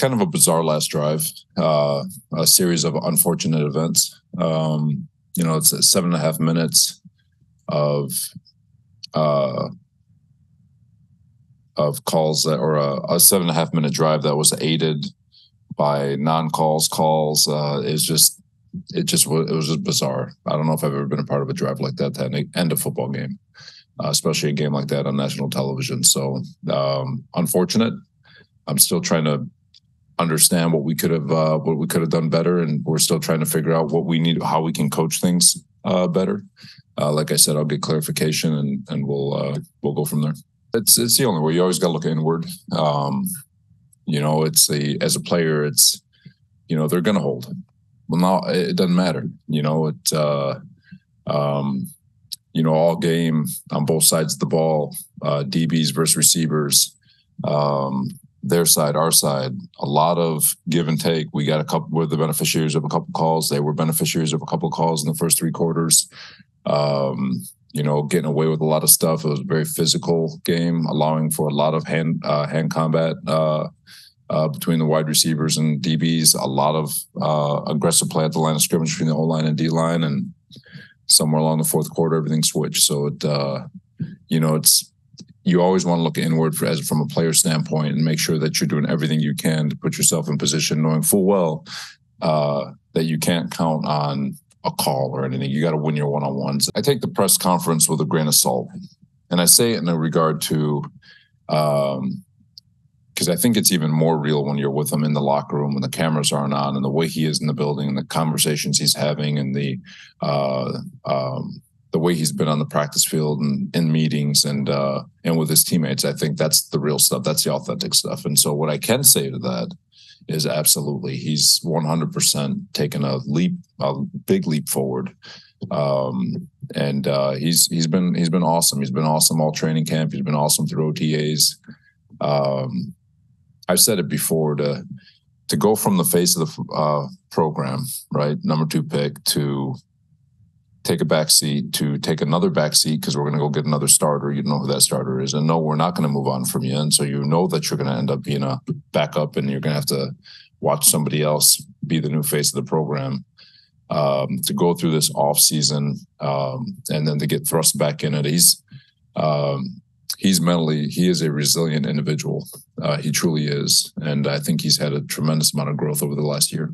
kind of a bizarre last drive, a series of unfortunate events. It's 7.5 minutes of calls that, or a 7.5 minute drive that was aided by non-calls. It was just bizarre. I don't know if I've ever been a part of a drive like that to end a football game, especially a game like that on national television. So unfortunate. I'm still trying to understand what we could have done better, and we're still trying to figure out what we need, how we can coach things better. Like I said, I'll get clarification, and we'll go from there. It's the only way. You always got to look inward. As a player, they're going to hold. Well, now it doesn't matter. All game on both sides of the ball, DBs versus receivers, their side, our side, a lot of give and take. We're the beneficiaries of a couple calls. They were beneficiaries of a couple calls in the first three quarters. Getting away with a lot of stuff. It was a very physical game, allowing for a lot of hand combat between the wide receivers and DBs. A lot of aggressive play at the line of scrimmage between the O-line and D-line, and somewhere along the fourth quarter, everything switched. So you always want to look inward from a player standpoint and make sure that you're doing everything you can to put yourself in position, knowing full well that you can't count on a call or anything. You got to win your one-on-ones. I take the press conference with a grain of salt, and I say it in regard to because I think it's even more real when you're with him in the locker room when the cameras aren't on, and the way he is in the building and the conversations he's having, and the way he's been on the practice field and in meetings and with his teammates. I think that's the real stuff. That's the authentic stuff. And so what I can say to that is absolutely he's 100% taken a big leap forward. And he's been awesome. He's been awesome all training camp. He's been awesome through OTAs. I've said it before, to go from the face of the program, right, number 2 pick, to take a back seat, to take another back seat because we're going to go get another starter. You know who that starter is. And no, we're not going to move on from you. And so you know that you're going to end up being a backup, and you're going to have to watch somebody else be the new face of the program. To go through this off season and then to get thrust back in it. He is a resilient individual. He truly is. And I think he's had a tremendous amount of growth over the last year.